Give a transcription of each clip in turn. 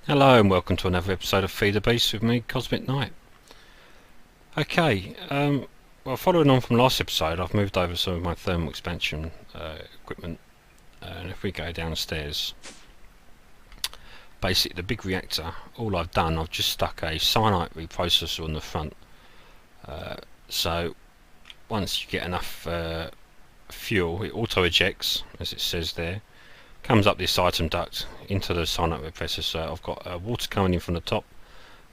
Hello and welcome to another episode of FTB with me, Mrcosmicnite. Okay, well, following on from last episode, I've moved over some of my thermal expansion equipment, and if we go downstairs, basically the big reactor, all I've done, I've just stuck a cyanide reprocessor on the front, so once you get enough fuel, it auto ejects, as it says there, comes up this item duct into the cyanide repressor. So I've got water coming in from the top,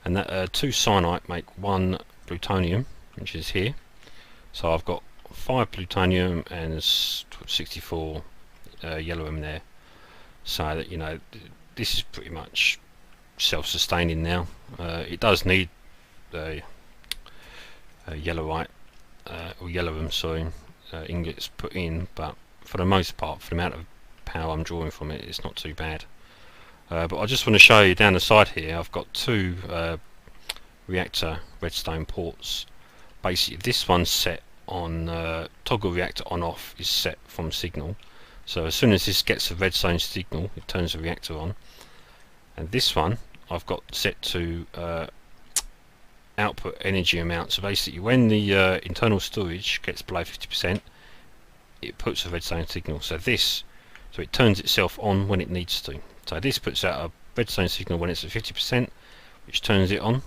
and that two cyanide make one plutonium, which is here. So I've got 5 plutonium and 64 yellow in there, so that, you know, this is pretty much self-sustaining now. It does need the yellowite or yellowum, sorry, ingots put in, but for the most part, for the amount of power I'm drawing from it, it's not too bad. But I just want to show you down the side here, I've got two reactor redstone ports. Basically this one's set on toggle reactor on off is set from signal, so as soon as this gets a redstone signal it turns the reactor on. And this one I've got set to output energy amount, so basically when the internal storage gets below 50% it puts a redstone signal, so it turns itself on when it needs to. So this puts out a redstone signal when it's at 50%, which turns it on.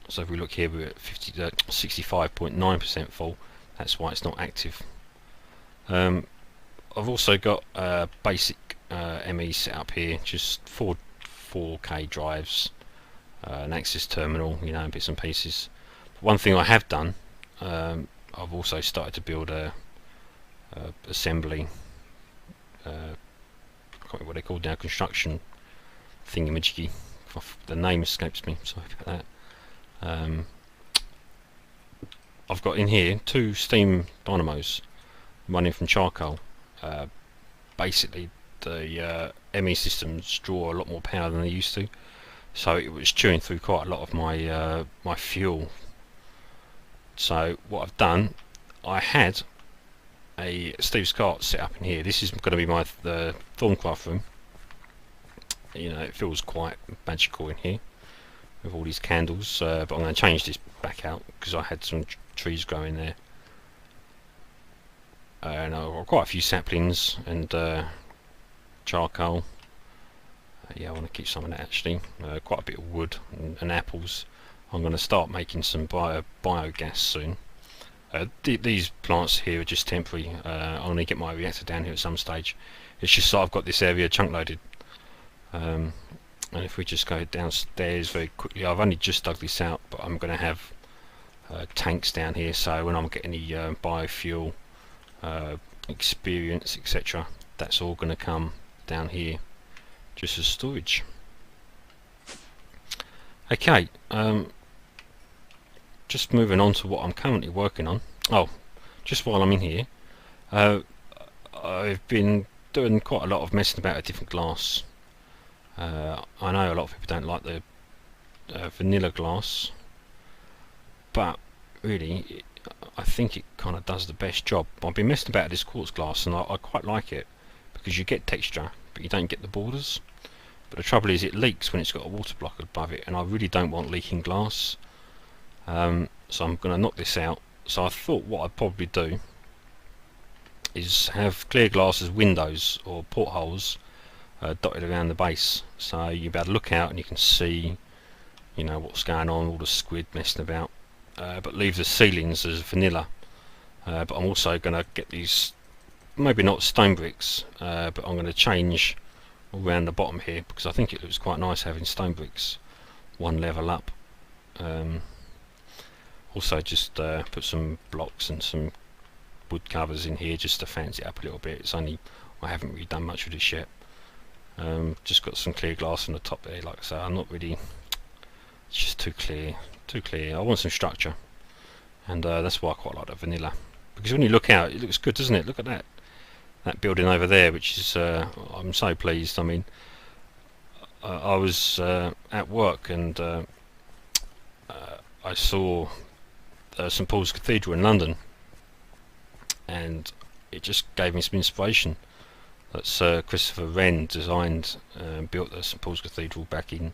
So if we look here, we're at 65.9% full. That's why it's not active. I've also got a basic ME set up here, just 4K drives, an access terminal, you know, bits and pieces. But one thing I have done, I've also started to build a assembly, I can't remember what they're called now, construction thingamajiggy. The name escapes me, sorry about that. I've got in here 2 steam dynamos running from charcoal. Basically the ME systems draw a lot more power than they used to, so it was chewing through quite a lot of my my fuel. So what I've done, I had a Steve's cart set up in here. This is going to be my Thorncraft room. You know, it feels quite magical in here with all these candles, but I'm going to change this back out because I had some trees growing there, and I've got quite a few saplings and charcoal. Yeah, I want to keep some of that actually. Quite a bit of wood and apples. I'm going to start making some biogas soon. These plants here are just temporary. I'm going to get my reactor down here at some stage. It's just that I've got this area chunk loaded. And if we just go downstairs very quickly, I've only just dug this out, but I'm going to have tanks down here, so when I'm getting any biofuel experience, etc., that's all going to come down here just as storage. Okay, just moving on to what I'm currently working on. Oh, just while I'm in here, I've been doing quite a lot of messing about with different glass. I know a lot of people don't like the vanilla glass, but really I think it kind of does the best job. I've been messing about with this quartz glass and I quite like it because you get texture but you don't get the borders. But the trouble is it leaks when it's got a water block above it, and I really don't want leaking glass. So I'm going to knock this out. So I thought what I'd probably do is have clear glass as windows or portholes dotted around the base, so you'll be able to look out and you can see, you know, what's going on, all the squid messing about, but leave the ceilings as vanilla. But I'm also going to get these, maybe not stone bricks, but I'm going to change all around the bottom here because I think it looks quite nice having stone bricks one level up. Also just put some blocks and some wood covers in here just to fancy it up a little bit. It's only, I haven't really done much with this yet. Just got some clear glass on the top there, like I say. I'm not really, it's just too clear. I want some structure, and that's why I quite like the vanilla, because when you look out it looks good, doesn't it? Look at that building over there, which is I'm so pleased. I mean, I was at work and I saw St Paul's Cathedral in London, and it just gave me some inspiration. That's Christopher Wren designed and built the St Paul's Cathedral back in,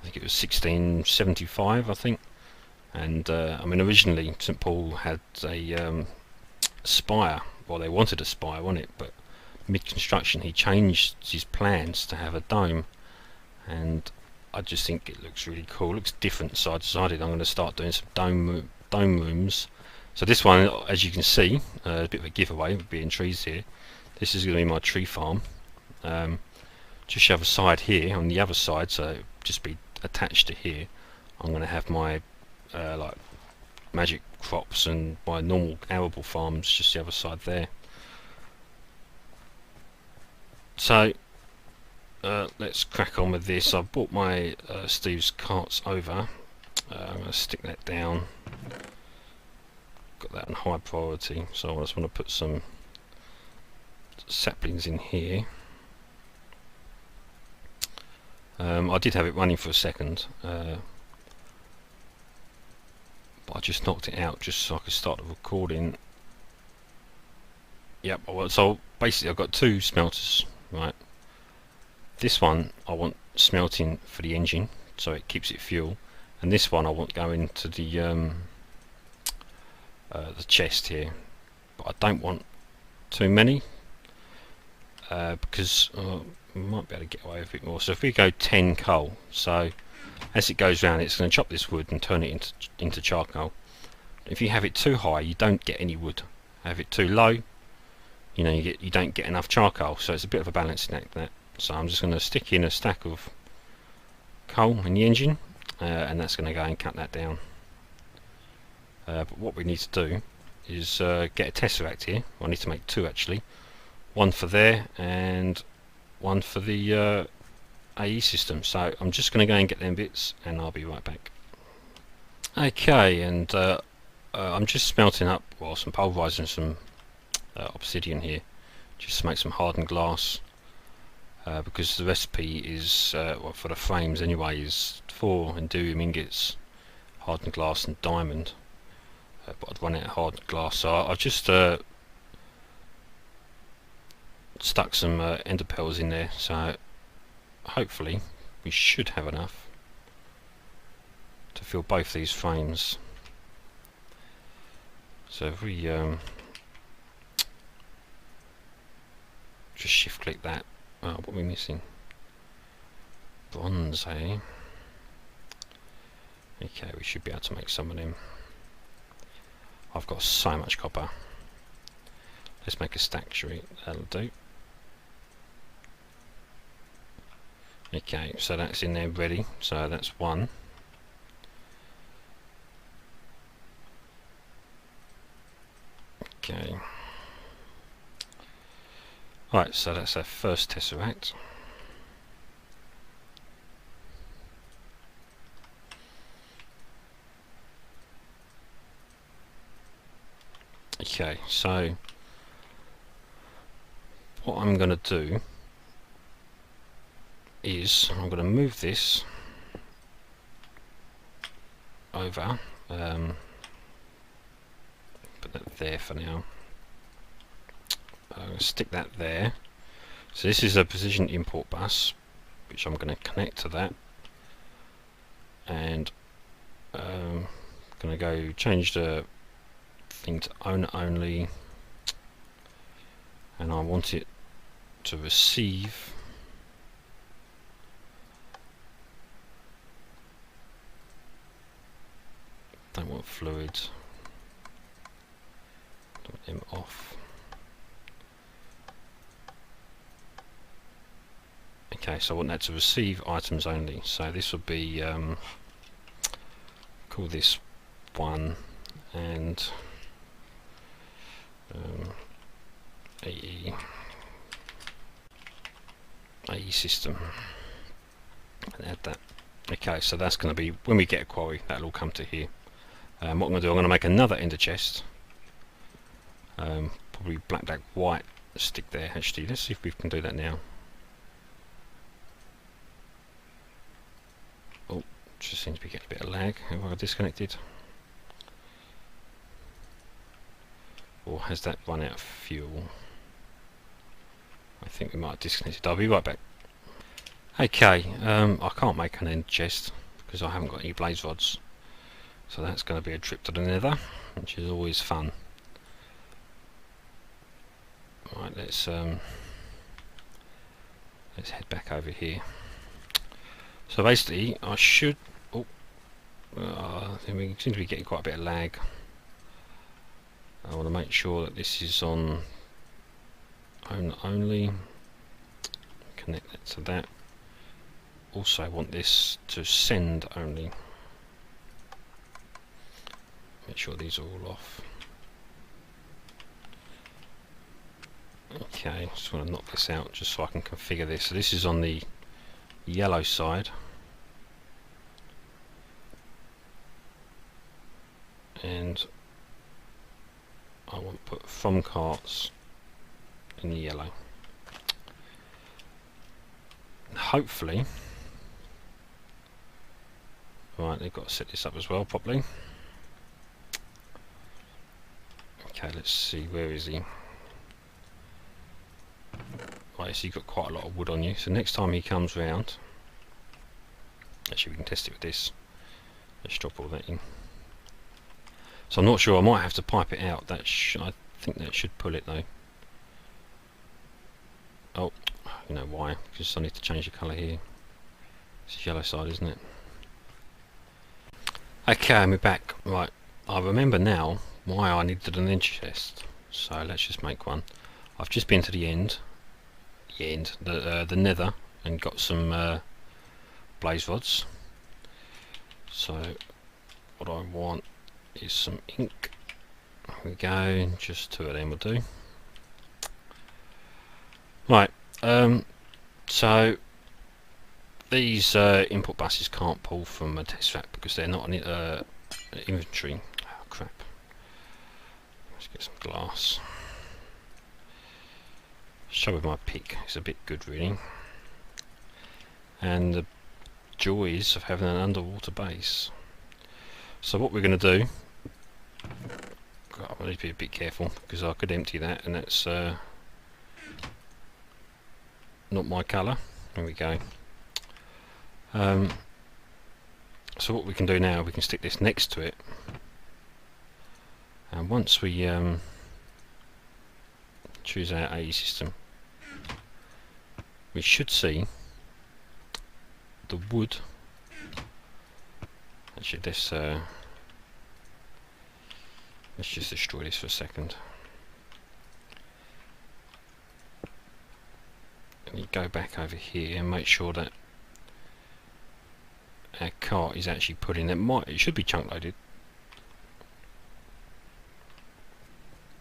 I think it was 1675, I think. And I mean, originally St Paul had a spire. Well, they wanted a spire, wasn't it? But mid-construction, he changed his plans to have a dome, and I just think it looks really cool. It looks different, so I decided I'm going to start doing some dome rooms. So this one, as you can see, a bit of a giveaway with being trees here. This is going to be my tree farm. Just the other side here, on the other side, so it'll just be attached to here. I'm going to have my like magic crops and my normal arable farms just the other side there. So let's crack on with this. I've brought my Steve's carts over. I'm going to stick that down. Got that on high priority, so I just want to put some saplings in here. I did have it running for a second, but I just knocked it out just so I could start the recording. Yep, so basically I've got two smelters, right? This one I want smelting for the engine, so it keeps it fuel, and this one I want going to the chest here. But I don't want too many, because we might be able to get away with a bit more. So if we go 10 coal, so as it goes round, it's going to chop this wood and turn it into charcoal. If you have it too high, you don't get any wood. Have it too low, you know, you don't get enough charcoal. So it's a bit of a balancing act, that. So I'm just going to stick in a stack of coal in the engine, and that's going to go and cut that down. But what we need to do is get a tesseract here. I need to make two actually. One for there and one for the AE system. So I'm just going to go and get them bits, and I'll be right back. Okay, and I'm just smelting up, well, some pulverising some obsidian here, just to make some hardened glass, because the recipe is, well, for the frames anyway, is 4 Endurium ingots, hardened glass and diamond, but I'd run out of hardened glass, so I've just stuck some ender pearls in there, so hopefully we should have enough to fill both these frames. So if we just shift click that, what are we missing? Bronze, eh? Okay, we should be able to make some of them. I've got so much copper. Let's make a stack, shall we? That'll do. Okay, so that's in there ready, so that's one. Okay. Right, so that's our first tesseract. Okay, so what I'm going to do is I'm going to move this over, put that there for now. I'm going to stick that there. So this is a precision import bus, which I'm going to connect to that, and going to go change the thing to owner only, and I want it to receive don't want fluids, don't want them off. Okay, so I want that to receive items only, so this will be call this 1 and AE system, and add that. Okay, so that's going to be, when we get a quarry, that'll all come to here. What I'm going to do, I'm going to make another ender chest, probably black, white, stick there. Actually, let's see if we can do that now. Oh, just seems to be getting a bit of lag. Have I disconnected? Or has that run out of fuel? I think we might have disconnected. I'll be right back. Okay, I can't make an end chest because I haven't got any blaze rods, so that's going to be a trip to the nether, which is always fun. Right, let's head back over here. So basically, I should. Oh, I think we seem to be getting quite a bit of lag. I want to make sure that this is on only. Connect that to that. Also, I want this to send only. Make sure these are all off. Okay, just want to knock this out just so I can configure this. So this is on the yellow side, and I want to put from carts in the yellow. Hopefully, right, they've got to set this up as well properly. Okay, let's see, where is he? Right, so you've got quite a lot of wood on you, so next time he comes round, actually we can test it with this. Let's drop all that in. So I'm not sure, I might have to pipe it out. I think that should pull it though. Oh, you know why, because I need to change the colour here. It's yellow side, isn't it? Okay, we're back. Right, I remember now why I needed an end chest. So let's just make one. I've just been to the nether, and got some blaze rods. So what I want is some ink. There we go, just 2 of them will do. Right, so these input buses can't pull from a tesseract because they're not an inventory. Oh crap. Let's get some glass. Show with my pick is a bit good really. And the joys of having an underwater base. So what we're going to do, God, I need to be a bit careful because I could empty that, and that's not my colour. There we go. So what we can do now, we can stick this next to it, and once we choose our AE system, we should see the wood. Actually, this let's just destroy this for a second. And you go back over here and make sure that our cart is actually put in. It should be chunk loaded.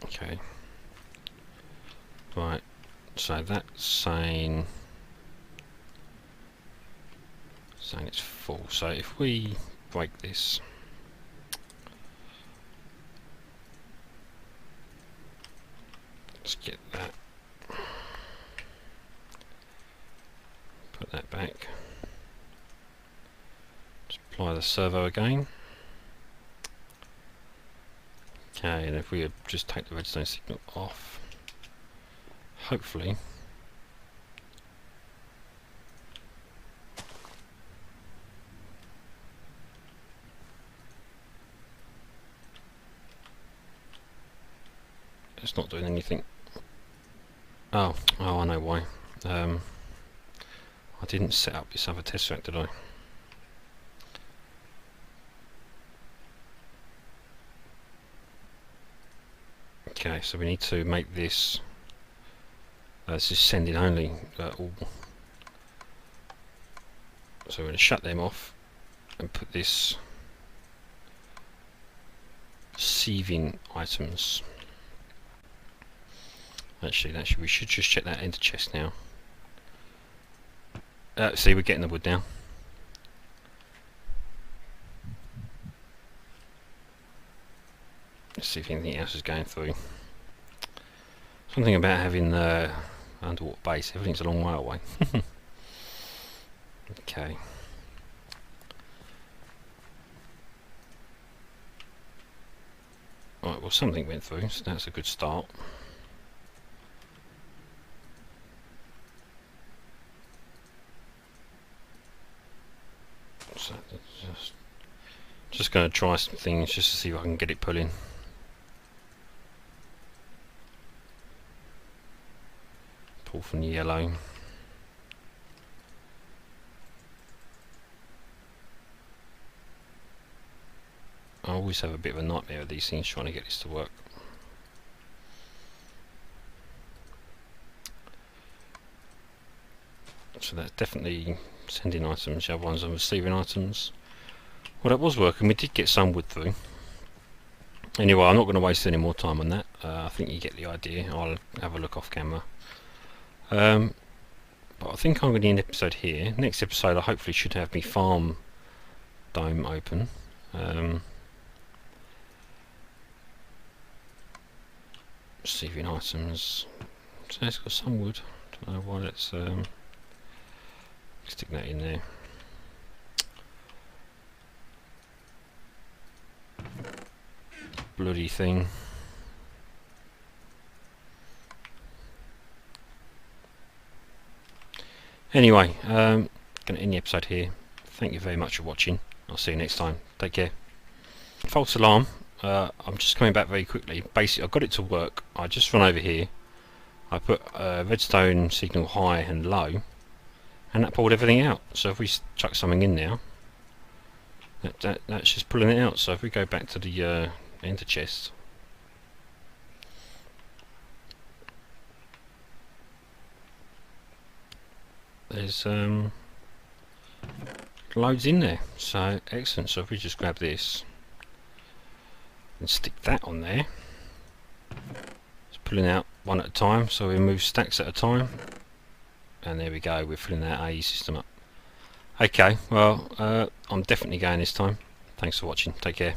Okay. Right. So that's saying it's full. So if we break this, let's get that. Put that back. Just apply the servo again. Okay, and if we just take the redstone signal off, hopefully it's not doing anything. Oh, I know why. I didn't set up this other tesseract, did I? Okay, so we need to make this this is sending only all. So we're going to shut them off and put this sieving items. Actually, we should just check that ender chest now. See, we're getting the wood now. Let's see if anything else is going through. Something about having the underwater base, everything's a long way away. Okay. Right, well something went through, so that's a good start. So just going to try some things just to see if I can get it pulling. Pull from the yellow. I always have a bit of a nightmare with these things trying to get this to work. So that's definitely sending items. The other ones are receiving items. Well, that was working. We did get some wood through. Anyway, I'm not going to waste any more time on that. I think you get the idea. I'll have a look off camera. But I think I'm going to end the episode here. Next episode I hopefully should have my farm dome open. Receiving items. So it's got some wood. Don't know why that's stick that in there. Bloody thing. Anyway, going to end the episode here. Thank you very much for watching. I'll see you next time. Take care. False alarm. I'm just coming back very quickly. Basically, I got it to work. I just run over here. I put redstone signal high and low, and that pulled everything out. So if we chuck something in now, that's just pulling it out. So if we go back to the enter chest, there's loads in there. So excellent. So if we just grab this and stick that on there, it's pulling out one at a time. So we move stacks at a time, and there we go. We're filling that AE system up. Okay, well, I'm definitely going this time. Thanks for watching. Take care.